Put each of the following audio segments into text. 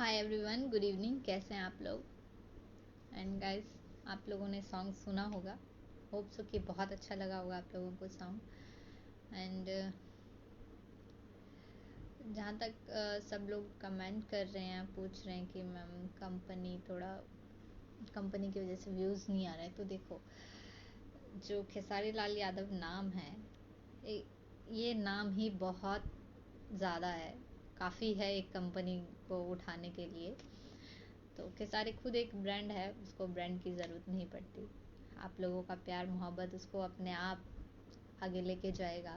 Hi everyone, good evening. कैसे हैं आप लोग? एंड गाइस, आप लोगों ने सॉन्ग सुना होगा। होप सो कि बहुत अच्छा लगा होगा आप लोगों को सॉन्ग। एंड जहाँ तक सब लोग कमेंट कर रहे हैं, पूछ रहे हैं कि मैम कंपनी की वजह से व्यूज़ नहीं आ रहे हैं, तो देखो, जो खेसारी लाल यादव नाम है, ये नाम ही बहुत ज़्यादा है, काफ़ी है एक कंपनी को उठाने के लिए। तो खेसारी खुद एक ब्रांड है, उसको ब्रांड की ज़रूरत नहीं पड़ती। आप लोगों का प्यार मोहब्बत उसको अपने आप आगे लेके जाएगा।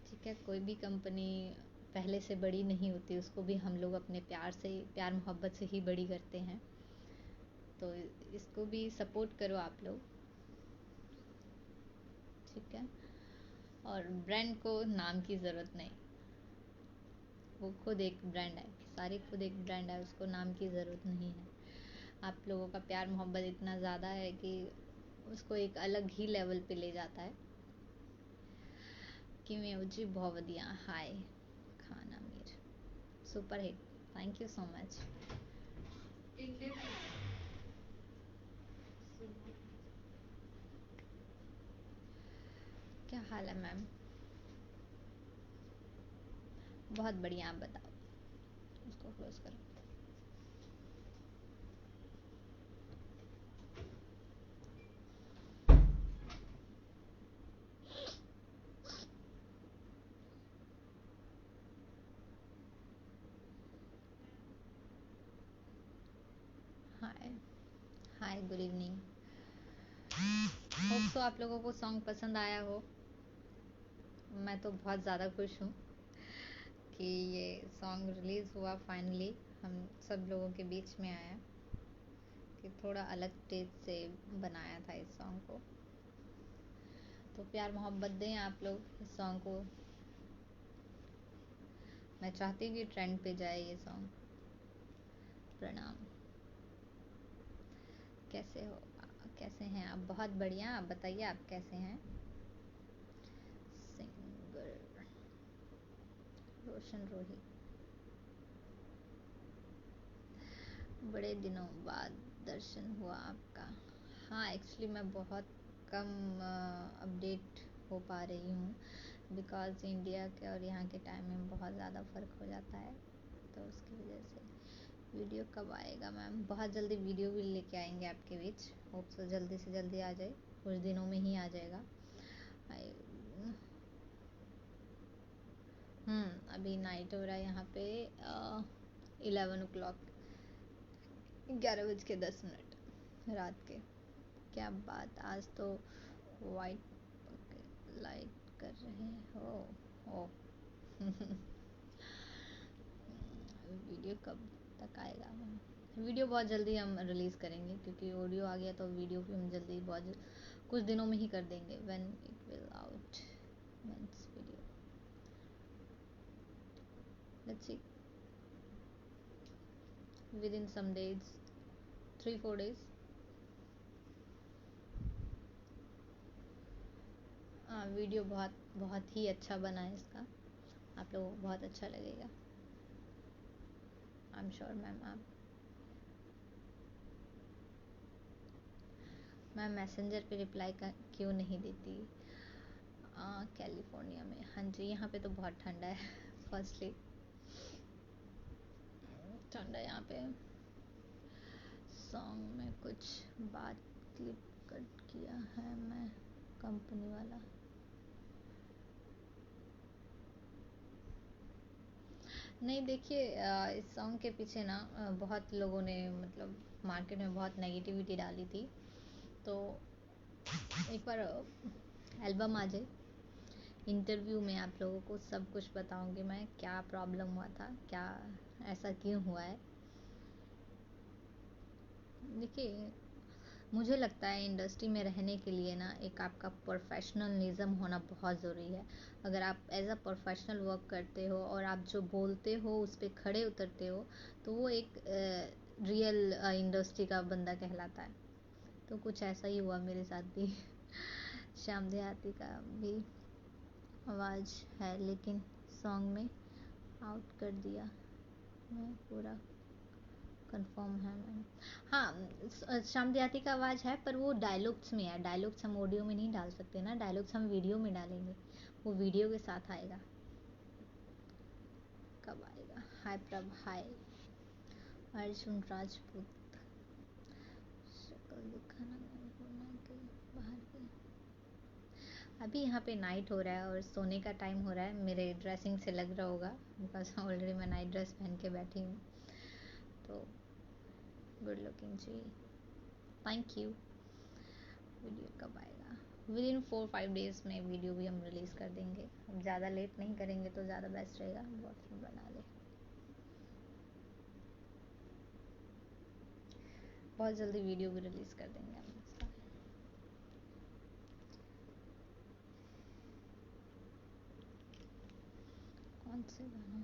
ठीक है, कोई भी कंपनी पहले से बड़ी नहीं होती, उसको भी हम लोग अपने प्यार मोहब्बत से ही बड़ी करते हैं। तो इसको भी सपोर्ट करो आप लोग, ठीक है। और ब्रांड को नाम की ज़रूरत नहीं, वो खुद एक ब्रांड है। खेसारी खुद एक ब्रांड है, उसको नाम की ज़रूरत नहीं है। आप लोगों का प्यार मोहब्बत इतना ज़्यादा है कि उसको एक अलग ही लेवल पे ले जाता है। किवें जी बहुत वधिया। Hi Khan Aamir, super hit, thank you so much. क्या हाल है मैम? बहुत बढ़िया, आप बताओ। उसको क्लोज करो। हाय hi, good evening. Hope so आप लोगों को सॉन्ग पसंद आया हो। मैं तो बहुत ज़्यादा खुश हूँ कि ये सॉन्ग रिलीज़ हुआ फाइनली, हम सब लोगों के बीच में आया। कि थोड़ा अलग टेस्ट से बनाया था इस सॉन्ग को, तो प्यार मोहब्बत दें आप लोग इस सॉन्ग को। मैं चाहती हूँ कि ट्रेंड पे जाए ये सॉन्ग। प्रणाम। कैसे हो, कैसे हैं आप? बहुत बढ़िया, आप बताइए आप कैसे हैं? सिंगर रोशन रोही, बड़े दिनों बाद दर्शन हुआ आपका। हाँ, एक्चुअली मैं बहुत कम अपडेट हो पा रही हूँ, बिकॉज़ इंडिया के और यहाँ के टाइम में बहुत ज़्यादा फ़र्क हो जाता है, तो उसकी वजह से। वीडियो कब आएगा मैम? बहुत जल्दी वीडियो भी लेके आएंगे आपके बीच। होप सो जल्दी से जल्दी आ जाए, कुछ दिनों में ही आ जाएगा। अभी नाइट हो रहा है यहाँ पे 11 o'clock, 11:10 रात के। क्या बात, आज तो वाइट लाइट कर रहे हो। ओ वीडियो कब तक आएगा मैम? वीडियो बहुत जल्दी हम रिलीज़ करेंगे, क्योंकि ऑडियो आ गया तो वीडियो भी हम जल्दी कुछ दिनों में ही कर देंगे। When it will out means video, let's see, within some days, 3-4 days। हाँ, वीडियो बहुत बहुत ही अच्छा बना है इसका, आप लोगों को बहुत अच्छा लगेगा, आई एम श्योर मैम। आप मैं मैसेंजर पे रिप्लाई क्यों नहीं देती? कैलिफोर्निया में, हाँ जी, यहाँ पे तो बहुत ठंडा है। फर्स्टली ठंडा यहाँ पे। सॉन्ग में कुछ बात क्लिप कट किया है मैं, कंपनी वाला। नहीं, देखिए, इस सॉन्ग के पीछे ना बहुत लोगों ने, मतलब मार्केट में बहुत नेगेटिविटी डाली थी। तो एक बार एल्बम आ जाए, इंटरव्यू में आप लोगों को सब कुछ बताऊंगी मैं, क्या प्रॉब्लम हुआ था, क्या ऐसा क्यों हुआ है। देखिए, मुझे लगता है इंडस्ट्री में रहने के लिए ना एक आपका प्रोफेशनलिज्म होना बहुत ज़रूरी है। अगर आप एज अ प्रोफेशनल वर्क करते हो और आप जो बोलते हो उस पर खड़े उतरते हो, तो वो एक रियल इंडस्ट्री का बंदा कहलाता है। तो कुछ ऐसा ही हुआ मेरे साथ भी। श्याम देहाती का भी आवाज़ है, लेकिन सॉन्ग में आउट कर दिया। मैं पूरा कंफर्म है मैम। हाँ, शाम देहाती का आवाज़ है, पर वो डायलॉग्स में है। डायलॉग्स हम ऑडियो में नहीं डाल सकते ना, डायलॉग्स हम वीडियो में डालेंगे, वो वीडियो के साथ आएगा। कब आएगा? हाय प्रभ, हाय अर्जुन राजपूत। शक्ल दिखाना नहीं बोलना कि बाहर की। अभी यहाँ पे नाइट हो रहा है और सोने का टाइम हो रहा है। मेरे ड्रेसिंग से लग रहा होगा, बिकॉज ऑलरेडी मैं नाइट ड्रेस पहन के बैठी हूँ। तो good looking ji, thank you. Video कब आएगा? विद इन 4-5 डेज में वीडियो भी हम रिलीज़ कर देंगे। अब ज़्यादा लेट नहीं करेंगे तो ज़्यादा बेस्ट रहेगा। बॉयफ्रेंड बना ले, बहुत जल्दी वीडियो भी रिलीज़ कर देंगे हम इसका। कौन से गाना,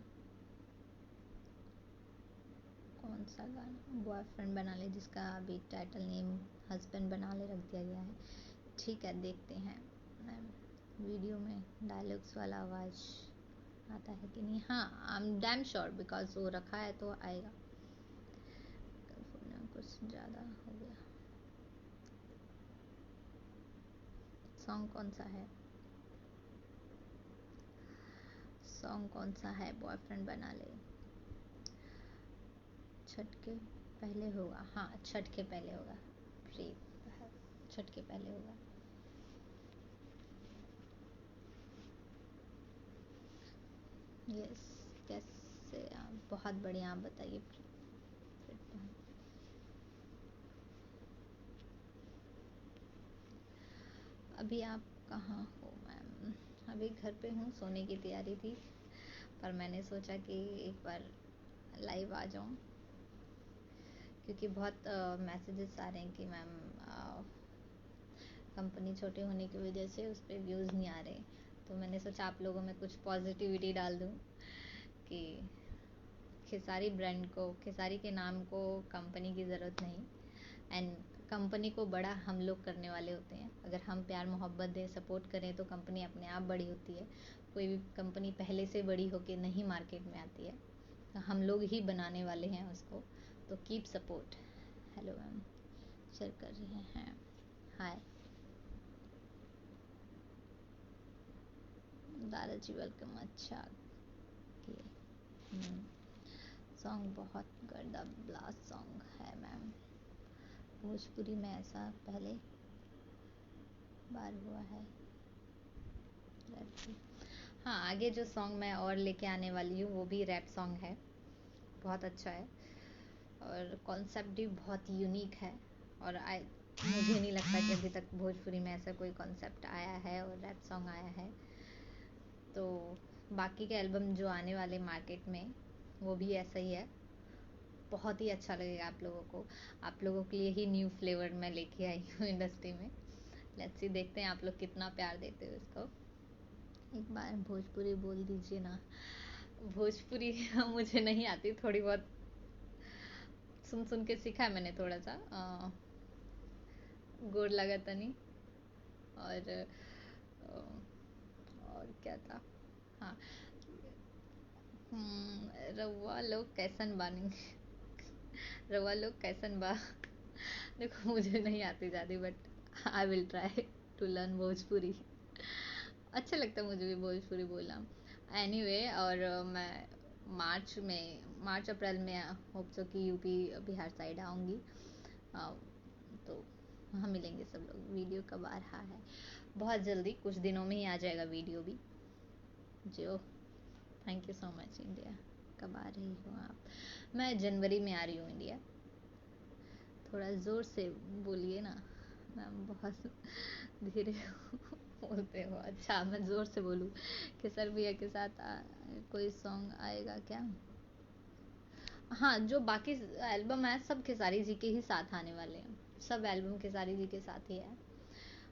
कौन सा गाना? बॉयफ्रेंड बना ले, जिसका अभी टाइटल नेम हस्बैंड बना ले रख दिया गया है। ठीक है, देखते हैं मैम वीडियो में डायलॉग्स वाला आवाज़ आता है कि नहीं। हाँ, I am damn sure, because वो रखा है तो आएगा। कुछ ज़्यादा हो गया। सॉन्ग कौन सा है? सॉन्ग कौन सा है? बॉयफ्रेंड बना ले। छठ के पहले होगा। हाँ, छठ के पहले होगा। फ्री, छठ के पहले होगा। यस, कैसे आप? बहुत बढ़िया, आप बताइए। अभी आप कहाँ हो मैम? अभी घर पे हूँ, सोने की तैयारी थी, पर मैंने सोचा कि एक बार लाइव आ जाऊँ, क्योंकि बहुत मैसेजेस आ रहे हैं कि मैम कंपनी छोटे होने की वजह से उस पर व्यूज़ नहीं आ रहे। तो मैंने सोचा आप लोगों में कुछ पॉजिटिविटी डाल दूँ कि खेसारी ब्रांड को, खेसारी के नाम को कंपनी की ज़रूरत नहीं, एंड कंपनी को बड़ा हम लोग करने वाले होते हैं। अगर हम प्यार मोहब्बत दें, सपोर्ट करें, तो कंपनी अपने आप बड़ी होती है। कोई भी कंपनी पहले से बड़ी होके नहीं मार्केट में आती है, तो हम लोग ही बनाने वाले हैं उसको। तो keep support. Hello ma'am, share कर रहे हैं। हाय दादाजी, वेलकम। अच्छा किए। सॉन्ग बहुत गर्दा ब्लास्ट सॉन्ग है मैम। भोजपुरी में ऐसा पहले बार हुआ है। हाँ, आगे जो सॉन्ग मैं और लेके आने वाली हूँ वो भी रैप सॉन्ग है, बहुत अच्छा है, और कॉन्सेप्ट भी बहुत यूनिक है। और मुझे नहीं लगता कि अभी तक भोजपुरी में ऐसा कोई कॉन्सेप्ट आया है और रैप सॉन्ग आया है। तो बाकी के एल्बम जो आने वाले मार्केट में, वो भी ऐसा ही है। बहुत ही अच्छा लगेगा आप लोगों को। आप लोगों के लिए ही न्यू फ्लेवर मैं लेके आई हूँ इंडस्ट्री में। लेट्स सी, देखते हैं आप लोग कितना प्यार देते हो इसको। एक बार भोजपुरी बोल दीजिए ना। भोजपुरी मुझे नहीं आती, थोड़ी बहुत सुन सुन के सीखा है मैंने थोड़ा सा। गोर लगा तनी, और और क्या था? हाँ, रउआ लोग कैसन बानी। रउआ लोग कैसन बा। देखो, मुझे नहीं आती ज़्यादा, but I will try to learn Bhojpuri. अच्छा लगता है मुझे भी भोजपुरी बोलना। एनीवे, और मैं मार्च अप्रैल में होप सो कि यूपी बिहार साइड आऊँगी। तो वहाँ मिलेंगे सब लोग। वीडियो कब आ रहा है? बहुत जल्दी, कुछ दिनों में ही आ जाएगा वीडियो भी। जो, thank you so much. India कब आ रही हो आप? मैं जनवरी में आ रही हूँ इंडिया। थोड़ा ज़ोर से बोलिए ना मैम, बहुत धीरे बोलते हो। अच्छा, मैं ज़ोर से बोलूँ? केसर भैया के साथ कोई सॉन्ग आएगा क्या? हाँ, जो बाकी एल्बम है सब खेसारी जी के ही साथ आने वाले हैं। सब एल्बम खेसारी जी के साथ ही है,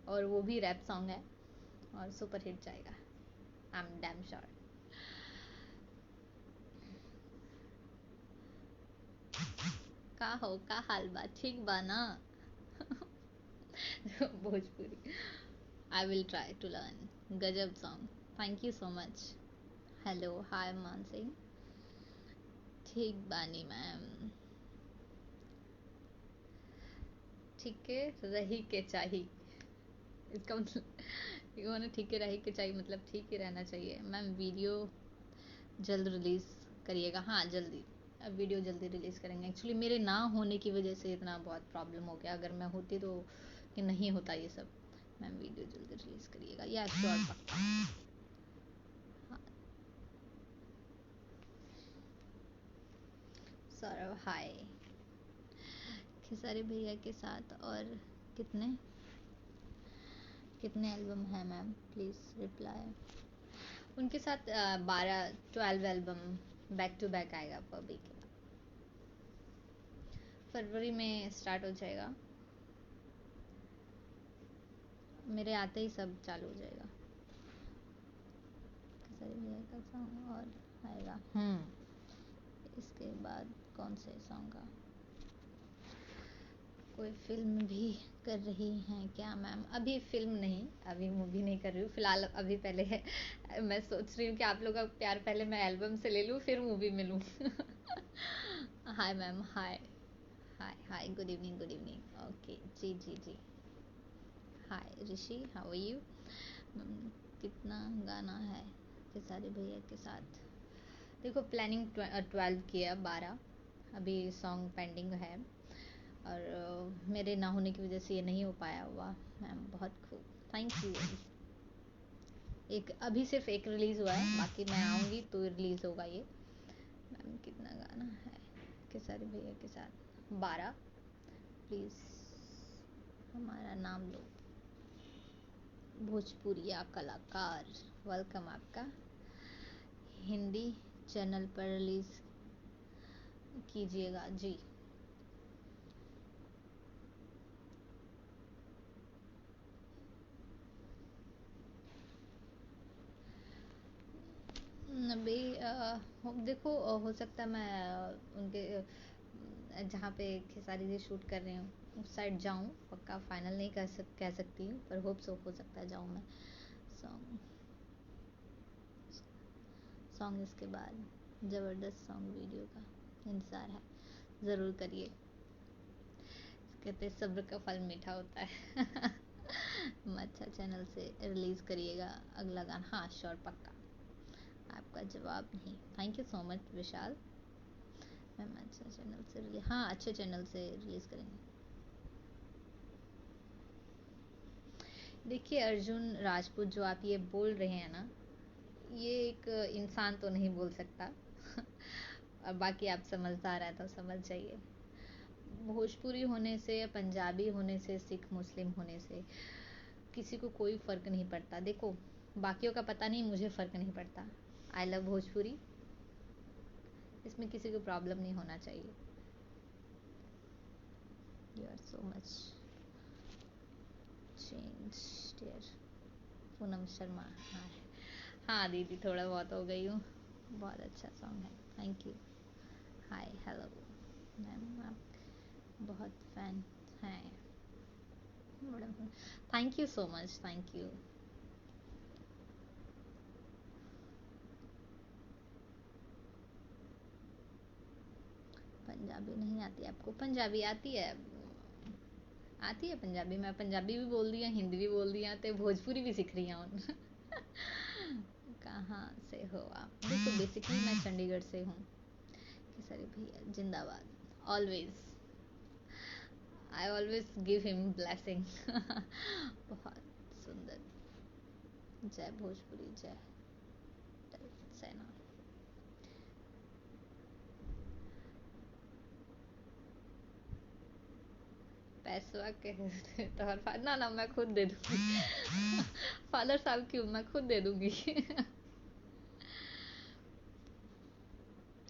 और वो भी रैप सॉन्ग है, और सुपर हिट जाएगा, आई एम डैम श्योर। का हो, का हाल बा? ठीक बा ना? Bhojpuri I will try to learn. गजब song, thank you so much. Hello, hi Mansi. ठीक बानी मैम, ठीक है रही के चाहिए, इसका मतलब ये होना ठीक है रही के चाहिए मतलब ठीक ही रहना चाहिए मैम। वीडियो जल्द रिलीज़ करिएगा। हाँ जल्दी, अब वीडियो जल्दी रिलीज़ करेंगे। एक्चुअली मेरे ना होने की वजह से इतना बहुत प्रॉब्लम हो गया, अगर मैं होती तो कि नहीं होता ये सब। मैम वीडियो जल्दी रिलीज़ करिएगा, या श्योर पक्का। हाँ सौरभ हाय, खेसारी भैया के साथ और कितने कितने एल्बम है मैम, प्लीज़ रिप्लाई। उनके साथ 12 एल्बम बैक टू बैक आएगा अभी के, फरवरी में स्टार्ट हो जाएगा, मेरे आते ही सब चालू हो जाएगा। खेसारी भैया का सॉन्ग और आएगा। इसके बाद कौन से सॉन्ग का, कोई फिल्म भी कर रही हैं क्या मैम? अभी फिल्म नहीं, अभी मूवी नहीं कर रही हूँ फिलहाल। अभी पहले है मैं सोच रही हूँ कि आप लोग का प्यार पहले मैं एल्बम से ले लूँ फिर मूवी में लूँ। Hi ma'am, hi hi hi, good evening good evening. Okay जी जी जी, hi Rishi, how are you? कितना गाना है खेसारी भैया के साथ? देखो प्लानिंग 12 की है, 12 अभी सॉन्ग पेंडिंग है, और मेरे ना होने की वजह से ये नहीं हो पाया हुआ मैम। बहुत खूब, थैंक यू। एक अभी सिर्फ एक रिलीज़ हुआ है, बाकी मैं आऊँगी तो रिलीज़ होगा ये। मैम कितना गाना है खेसारी भैया के साथ? 12, प्लीज़ हमारा नाम लो। भोजपुरिया कलाकार, वेलकम आपका। हिंदी चैनल पर रिलीज़ कीजिएगा जी। अभी देखो हो सकता है मैं उनके जहाँ पे खेसारी जी शूट कर रहे हैं उस साइड जाऊँ, पक्का फाइनल नहीं कह सकती हूँ, पर होप सो हो सकता है जाऊँ मैं। सॉन्ग सॉन्ग इसके बाद ज़बरदस्त सॉन्ग वीडियो का इंतज़ार है, ज़रूर करिए। कहते सब्र का फल मीठा होता है। अच्छा चैनल से रिलीज़ करिएगा अगला गाना। हाँ श्योर पक्का, आपका जवाब नहीं। Thank you so much Vishal ma'am. अच्छा चैनल से रिलीज, हाँ अच्छे चैनल से रिलीज़ करेंगे। देखिए अर्जुन राजपूत जो आप ये बोल रहे हैं ना, ये एक इंसान तो नहीं बोल सकता। और बाकी आप समझदार हैं तो समझ जाइए। भोजपुरी होने से या पंजाबी होने से, सिख मुस्लिम होने से किसी को कोई फ़र्क नहीं पड़ता। देखो बाकियों का पता नहीं, मुझे फ़र्क नहीं पड़ता। आई लव भोजपुरी, इसमें किसी को प्रॉब्लम नहीं होना चाहिए। You are so much change dear. Poonam Sharma, हाँ हाँ दीदी थोड़ा बहुत हो गई हूँ। बहुत अच्छा सॉन्ग है, thank you. Hi hello ma'am, आप बहुत फैन हैं। Thank you so much, thank you. Punjabi नहीं आती आपको? पंजाबी आती है, आती है पंजाबी। मैं पंजाबी भी बोल दिया, हिंदी भी बोल दिया, तो भोजपुरी भी सीख रही हूँ। कहाँ से हो आप? देखो बेसिकली मैं चंडीगढ़ से हूँ। खेसारी भैया जिंदाबाद, always, I always give him blessing. बहुत सुंदर, जय भोजपुरी, जय सेना। पैसवा के तो हर ना ना मैं खुद दे दूंगी। फादर साहब क्यों, मैं खुद दे दूंगी।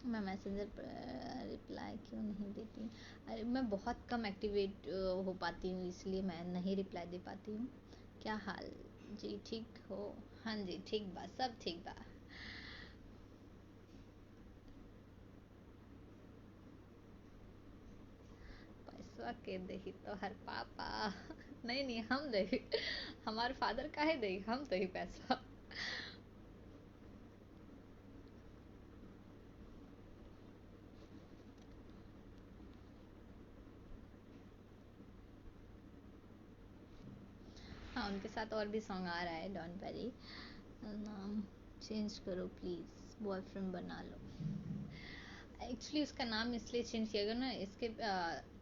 मैं मैसेंजर पर रिप्लाई क्यों नहीं देती? अरे मैं बहुत कम एक्टिवेट हो पाती हूँ, इसलिए मैं नहीं रिप्लाई दे पाती हूँ। क्या हाल जी, ठीक हो? हाँ जी ठीक बा, सब ठीक बा। पैसा के दही तो हर पापा। नहीं नहीं हम दही, हमारे फादर काहे दही, हम तो ही पैसा। उनके साथ और भी सॉन्ग आ रहा है, डोंट वरी। नाम चेंज करो प्लीज़, बॉयफ्रेंड बना लो। एक्चुअली उसका नाम इसलिए चेंज किया गया ना, इसके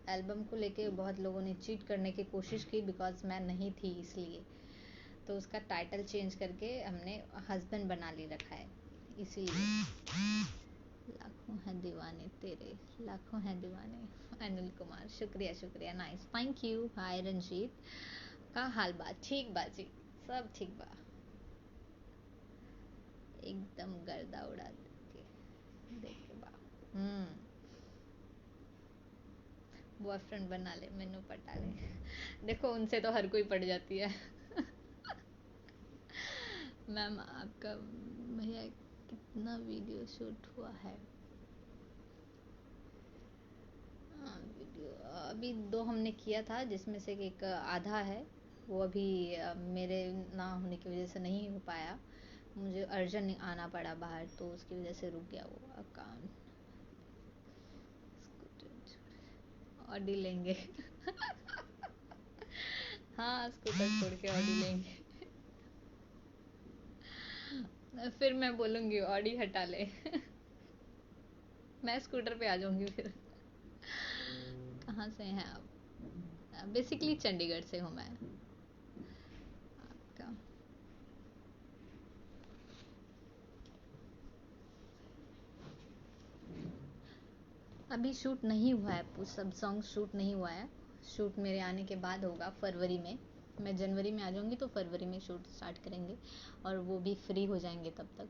एल्बम को लेके बहुत लोगों ने चीट करने की कोशिश की, बिकॉज मैं नहीं थी इसलिए। तो उसका टाइटल चेंज करके हमने हस्बैंड बना ली रखा है, इसीलिए। लाखों हैं दीवाने तेरे, लाखों हैं दीवाने। अनिल कुमार, शुक्रिया शुक्रिया, नाइस, थैंक यू। हाय रंजीत, का हाल बा? ठीक बा जी, सब ठीक बा, एकदम गर्दा उड़ा के देख के बा। बॉयफ्रेंड बना ले, मैनू पटा ले। देखो उनसे तो हर कोई पट जाती है। मैम आपका भैया कितना वीडियो शूट हुआ है? वीडियो अभी 2 हमने किया था, जिसमें से एक आधा है, वो अभी मेरे ना होने की वजह से नहीं हो पाया, मुझे अर्जेंट आना पड़ा बाहर, तो उसकी वजह से रुक गया वो अकाउंट। ऑडी लेंगे। हाँ, स्कूटर छोड़ के ऑडी लेंगे। फिर मैं बोलूंगी ऑडी हटा ले। मैं स्कूटर पे आ जाऊंगी फिर। कहाँ से हैं आप? बेसिकली चंडीगढ़ से हूँ मैं। आपका अभी शूट नहीं हुआ है, सब सॉन्ग शूट नहीं हुआ है, शूट मेरे आने के बाद होगा फरवरी में। मैं जनवरी में आ जाऊंगी तो फरवरी में शूट स्टार्ट करेंगे, और वो भी फ्री हो जाएंगे तब तक।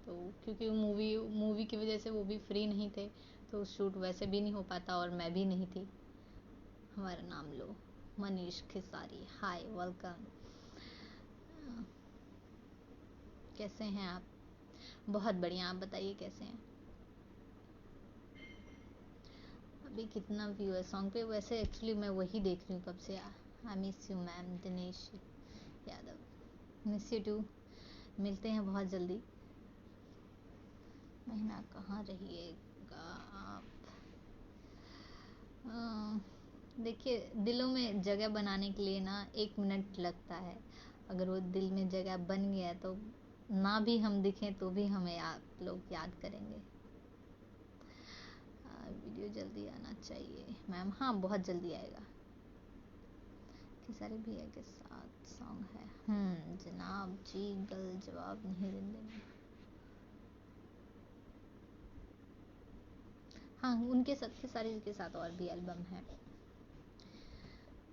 तो क्योंकि मूवी की वजह से वो भी फ्री नहीं थे, तो शूट वैसे भी नहीं हो पाता, और मैं भी नहीं थी। हमारा नाम लो। मनीष खिसारी, हाय, वेलकम। कैसे हैं आप? बहुत बढ़िया, आप बताइए कैसे हैं? अभी कितना व्यू है सॉन्ग पे? वैसे एक्चुअली मैं वही देख रही हूँ कब से। I miss you ma'am, Dinesh Yadav, miss you too. मिलते हैं बहुत जल्दी। महीना कहाँ रहिएगा आप? देखिए, दिलों में जगह बनाने के लिए ना 1 मिनट लगता है। अगर वो दिल में जगह बन गया तो ना भी हम दिखें तो भी हमें आप लोग याद करेंगे। वीडियो जल्दी आना चाहिए मैम। हाँ, बहुत जल्दी आएगा। खेसारी भैया के साथ सॉन्ग है। जनाब जी, गल जवाब नहीं देंगे। हाँ, उनके साथ, खेसारी जी के साथ और भी एल्बम है।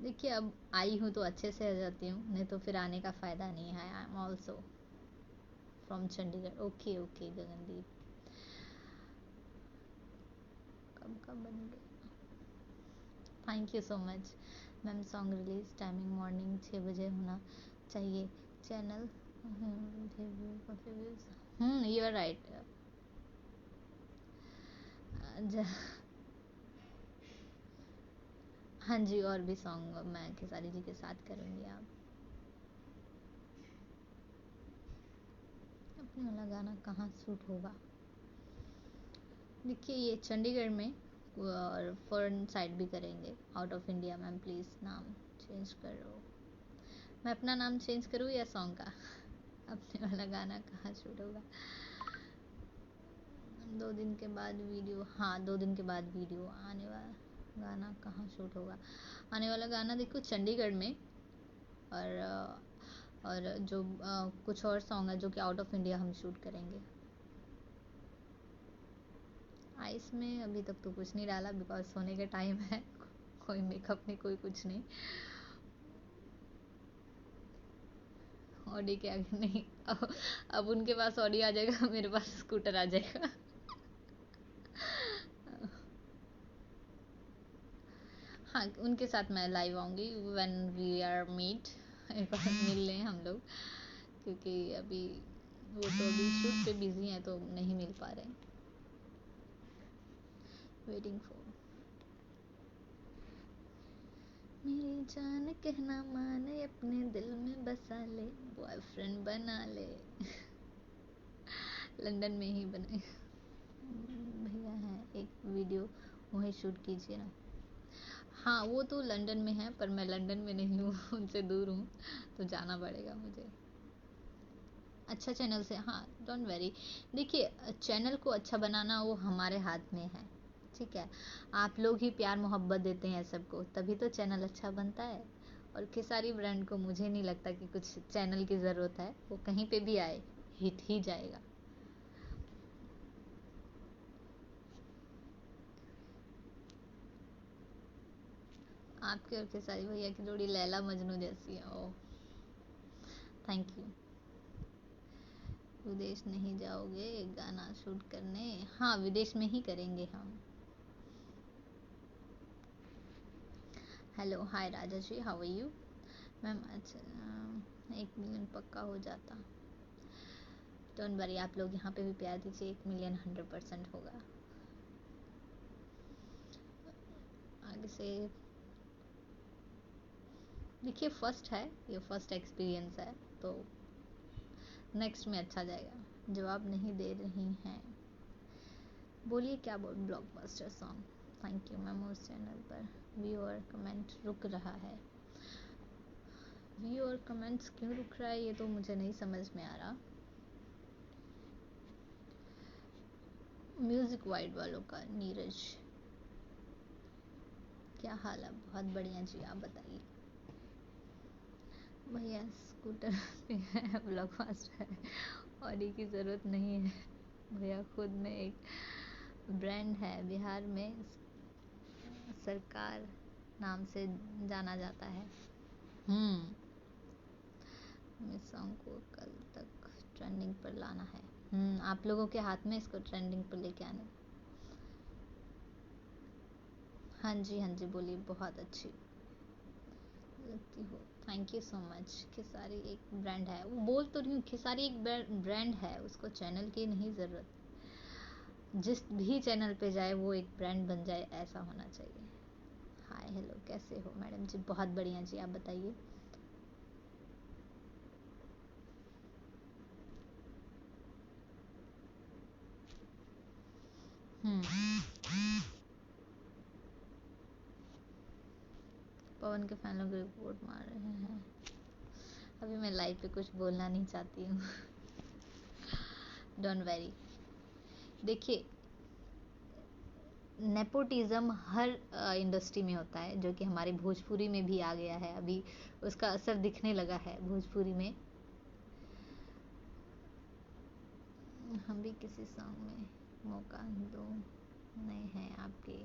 देखिए, अब आई हूँ तो अच्छे से आ जाती हूँ, नहीं तो फिर आने का फ़ायदा नहीं है। I am also from Chandigarh. Okay okay Gagandeep, कब कब बन गया? Thank you so much ma'am. Song release timing morning 6 बजे होना चाहिए। Channel you are right. हाँ जी, और भी सॉन्ग मैं खेसारी जी के साथ करूँगी। आप अपने वाला गाना कहाँ शूट होगा? देखिए, ये चंडीगढ़ में, और फॉरेन साइड भी करेंगे, out of India. Ma'am please नाम चेंज करो। मैं अपना नाम चेंज करूँ या सॉन्ग का? अपने वाला गाना कहाँ शूट होगा? 2 दिन के बाद वीडियो। हाँ, 2 दिन के बाद वीडियो आने वाला। गाना कहाँ शूट होगा? आने वाला गाना देखो चंडीगढ़ में, और जो कुछ और सॉन्ग है जो कि आउट ऑफ इंडिया हम शूट करेंगे। आइस में अभी तक तो कुछ नहीं डाला, बिकॉज सोने का टाइम है। कोई मेकअप नहीं, कोई कुछ नहीं। ऑडी के आगे नहीं। अब उनके पास ऑडी आ जाएगा, मेरे पास स्कूटर आ जाएगा। हाँ, उनके साथ मैं लाइव आऊँगी व्हेन वी आर मीट। एक बार मिल लें हम लोग, क्योंकि अभी वो तो अभी शूट पे बिजी हैं तो नहीं मिल पा रहे। वेटिंग फॉर मेरी जान, कहना माने, अपने दिल में बसा ले, बॉयफ्रेंड बना ले। लंदन में ही बने। भैया हैं, एक वीडियो वहीं शूट कीजिए ना। हाँ, वो तो लंदन में है, पर मैं लंदन में नहीं हूँ, उनसे दूर हूँ, तो जाना पड़ेगा मुझे। अच्छा चैनल से, हाँ, डोंट वरी। देखिए, चैनल को अच्छा बनाना वो हमारे हाथ में है, ठीक है। आप लोग ही प्यार मोहब्बत देते हैं सबको, तभी तो चैनल अच्छा बनता है। और खेसारी ब्रांड को मुझे नहीं लगता कि कुछ चैनल की ज़रूरत है, वो कहीं पे भी आए हिट ही जाएगा। आपके और खेसारी भैया की जोड़ी लैला मजनू जैसी है। ओ, थैंक यू। विदेश नहीं जाओगे गाना शूट करने? हाँ, विदेश में ही करेंगे हम। Hello, hi Raja ji, how are you? Ma'am, अच्छा, 1 मिलियन पक्का हो जाता। डोंट वरी, आप लोग यहाँ पे भी प्यार दीजिए, 1 मिलियन 100% होगा। आगे से देखिए, फर्स्ट है ये, फर्स्ट एक्सपीरियंस है, तो नेक्स्ट में अच्छा जाएगा। जवाब नहीं दे रही हैं, बोलिए क्या बोल। Blockbuster song, thank you ma'am. उस चैनल पर व्यू और कमेंट रुक रहा है। व्यू और कमेंट्स क्यों रुक रहा है, ये तो मुझे नहीं समझ में आ रहा। म्यूजिक वाइड वालों का, नीरज, क्या हाल है? बहुत बढ़िया जी, आप बताइए। भैया स्कूटर पे है, ब्लॉकबस्टर है, ऑडी की ज़रूरत नहीं है। भैया खुद में एक ब्रांड है, बिहार में सरकार नाम से जाना जाता है। इस सॉन्ग को कल तक ट्रेंडिंग पर लाना है। आप लोगों के हाथ में इसको ट्रेंडिंग पर लेके आने। हाँ जी, हाँ जी, बोलिए। बहुत अच्छी लगती हो, thank you so much. Khesari एक ब्रांड है, वो बोल तो रही हूँ, खेसारी एक ब्रांड है, उसको चैनल की नहीं ज़रूरत। जिस भी चैनल पे जाए वो एक ब्रांड बन जाए, ऐसा होना चाहिए। हाय हेलो, कैसे हो मैडम जी? बहुत बढ़िया जी, आप बताइए। पवन के फैन लोग रिपोर्ट मार रहे हैं। अभी मैं लाइव पे कुछ बोलना नहीं चाहती हूँ। Don't very. देखिए, नेपोटिज्म हर इंडस्ट्री में होता है, जो कि हमारी भोजपुरी में भी आ गया है। अभी उसका असर दिखने लगा है भोजपुरी में। हम भी किसी सॉन्ग में मौका दो, नहीं है आपके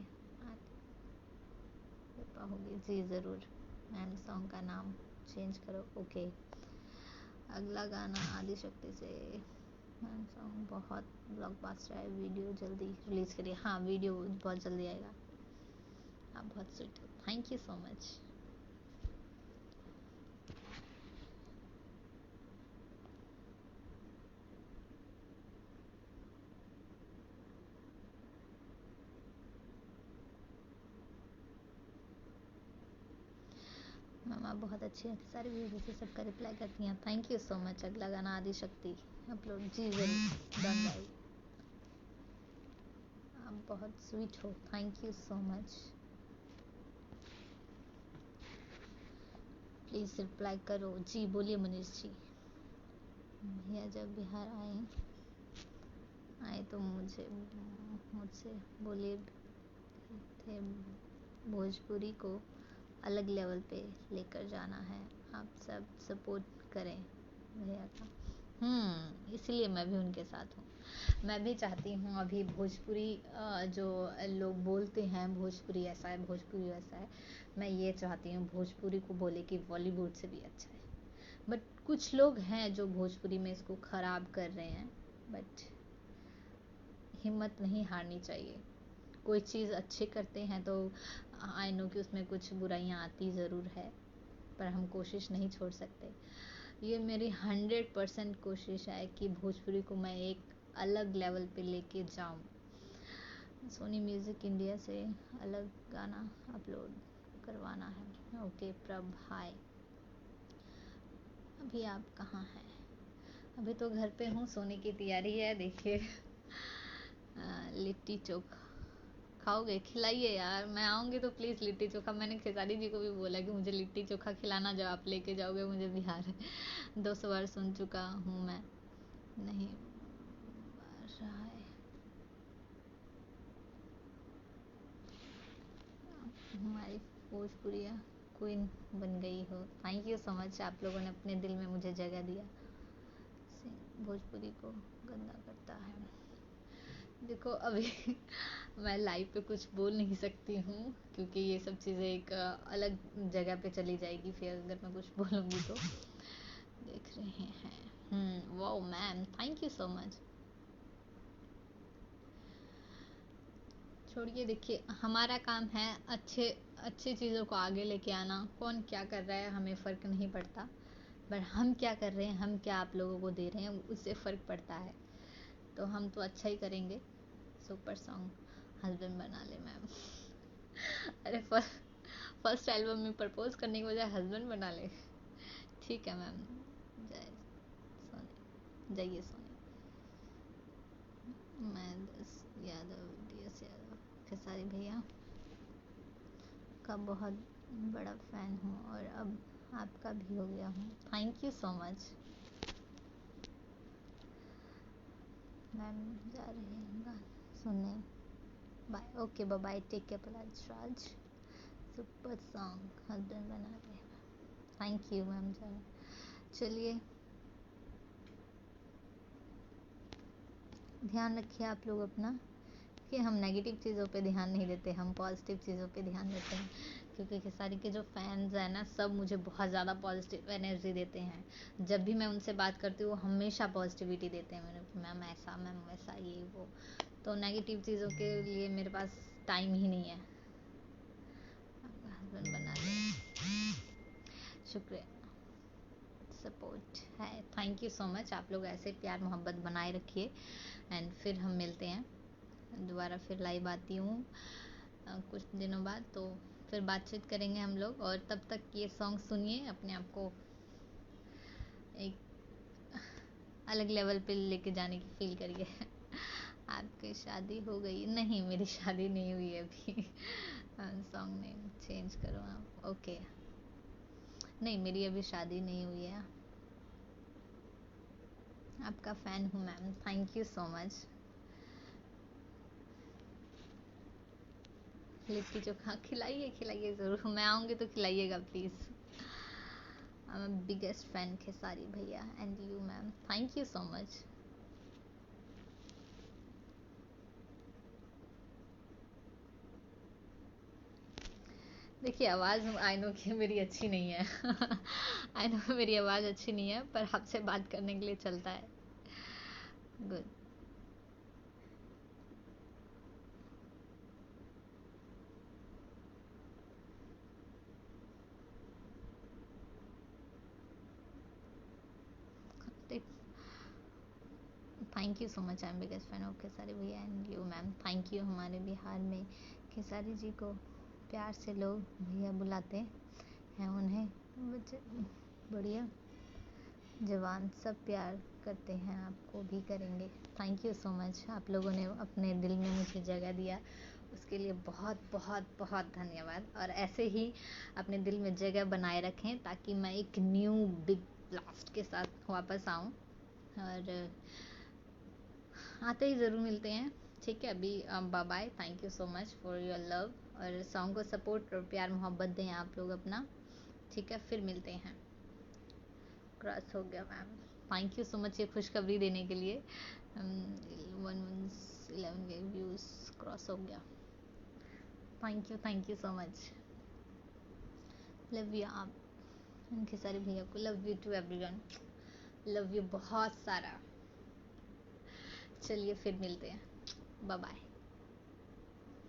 होगी जी, ज़रूर मैम। सॉन्ग का नाम चेंज करो, ओके। अगला गाना आदिशक्ति से। मैम सॉन्ग बहुत ब्लॉकबस्टर है, वीडियो जल्दी रिलीज़ करिए। हाँ, वीडियो बहुत जल्दी आएगा। आप बहुत स्वीट हो, thank you so much. Ma'am आप बहुत अच्छी हैं, सारी वीडियो से सबका रिप्लाई करती हैं, थैंक यू सो मच। अगला गाना आदिशक्ति अपलोड जी, जरूर डन बाई। आप बहुत स्वीट हो, thank you so much. Please reply करो जी, बोलिए मनीष जी। भैया जब बिहार आए तो मुझसे बोले थे भोजपुरी को अलग लेवल पे लेकर जाना है, आप सब सपोर्ट करें भैया का। इसलिए मैं भी उनके साथ हूँ। मैं भी चाहती हूँ, अभी भोजपुरी जो लोग बोलते हैं भोजपुरी ऐसा है, भोजपुरी वैसा है, मैं ये चाहती हूँ भोजपुरी को बोले कि बॉलीवुड से भी अच्छा है। बट कुछ लोग हैं जो भोजपुरी में इसको ख़राब कर रहे हैं, बट हिम्मत नहीं हारनी चाहिए। कोई चीज़ अच्छे करते हैं तो आई नो कि उसमें कुछ बुराइयां आती ज़रूर है, पर हम कोशिश नहीं छोड़ सकते। ये मेरी 100% कोशिश है कि भोजपुरी को मैं एक अलग लेवल पे लेके जाऊं। सोनी म्यूज़िक इंडिया से अलग गाना अपलोड करवाना है, ओके प्रभ, हाय। अभी आप कहाँ हैं? अभी तो घर पे हूँ, सोने की तैयारी है। देखिए, लिट्टी चोखा खाओगे? खिलाइए यार, मैं आऊँगी तो प्लीज़ लिट्टी चोखा। मैंने खेसारी जी को भी बोला कि मुझे लिट्टी चोखा खिलाना जब आप लेके जाओगे मुझे बिहार। 200 बार सुन चुका हूँ मैं। नहीं रहा है। हमारी भोजपुरिया क्वीन बन गई हो। थैंक यू सो मच, आप लोगों ने अपने दिल में मुझे जगह दिया। भोजपुरी को गंदा करता है। देखो अभी मैं लाइव पे कुछ बोल नहीं सकती हूँ क्योंकि ये सब चीज़ें एक अलग जगह पे चली जाएगी फिर अगर मैं कुछ बोलूँगी तो। देख रहे हैं। Wow ma'am, thank you so much. छोड़िए, देखिए हमारा काम है अच्छे अच्छे चीज़ों को आगे लेके आना। कौन क्या कर रहा है हमें फ़र्क नहीं पड़ता, पर हम क्या कर रहे हैं, हम क्या आप लोगों को दे रहे हैं, उससे फ़र्क पड़ता है। तो हम तो अच्छा ही करेंगे। सुपर सॉन्ग हस्बैंड बना ले मैम। अरे फर्स्ट एल्बम में प्रपोज करने के बजाय हस्बैंड बना ले। ठीक है मैम। जय सोनी, जाइए सोनी। मैं यादव, DS यादव, खेसारी भैया का बहुत बड़ा फ़ैन हूँ और अब आपका भी हो गया हूँ। Thank you so much ma'am. जा रहे हैं गाना सुनने। Bye. Okay bye, take care please Raj. Super song husband बना रहे हैं। Thank you ma'am. चलिए, ध्यान रखिए आप लोग अपना कि हम नेगेटिव चीज़ों पे ध्यान नहीं देते, हम पॉजिटिव चीज़ों पे ध्यान देते हैं। क्योंकि खेसारी के जो फैंस हैं ना, सब मुझे बहुत ज़्यादा पॉजिटिव एनर्जी देते हैं। जब भी मैं उनसे बात करती हूँ वो हमेशा पॉजिटिविटी देते हैं मैंने, मैम ऐसा, मैम वैसा, ये वो। तो नेगेटिव चीज़ों के लिए मेरे पास टाइम ही नहीं है। हस्बैंड बना ले। शुक्रिया, सपोर्ट है। Thank you so much. आप लोग ऐसे प्यार मोहब्बत बनाए रखिए एंड फिर हम मिलते हैं दोबारा। फिर लाइव आती हूँ कुछ दिनों बाद, तो फिर बातचीत करेंगे हम लोग। और तब तक ये सॉन्ग सुनिए, अपने आप को एक अलग लेवल पे लेके जाने की फील करिए। आपकी शादी हो गई? नहीं, मेरी शादी नहीं हुई है अभी। सॉन्ग नेम चेंज करो आप। ओके, नहीं मेरी अभी शादी नहीं हुई है। आपका फ़ैन हूँ ma'am. Thank you so much. Litti chokha खिलाइए, खिलाइए ज़रूर। मैं आऊँगी तो खिलाइएगा please. I am biggest fan Khesari भैया and you ma'am. Thank you so much. देखिए आवाज़ आई नो कि मेरी अच्छी नहीं है। आई नो मेरी आवाज़ अच्छी नहीं है, पर आपसे बात करने के लिए चलता है। Good. Thank you so much. I am biggest fan of Khesari भैया and you ma'am. Thank you. हमारे बिहार में खेसारी जी को प्यार से लोग भैया बुलाते हैं उन्हें। बच्चे बढ़िया जवान सब प्यार करते हैं, आपको भी करेंगे। Thank you so much. आप लोगों ने अपने दिल में मुझे जगह दिया, उसके लिए बहुत बहुत बहुत धन्यवाद। और ऐसे ही अपने दिल में जगह बनाए रखें ताकि मैं एक न्यू बिग ब्लास्ट के साथ वापस आऊँ। और आते ही ज़रूर मिलते हैं। ठीक है, अभी bye bye. Thank you so much for your love. और सॉन्ग को सपोर्ट और प्यार मोहब्बत दें आप लोग अपना। ठीक है, फिर मिलते हैं। क्रॉस हो गया ma'am. Thank you so much ये खुशखबरी देने के लिए। 11 व्यूज़ क्रॉस हो गया। Thank you so much. Love you आप उनके सारे भैया को। Love you too everyone. Love you बहुत सारा। चलिए फिर मिलते हैं। Bye bye,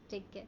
take care.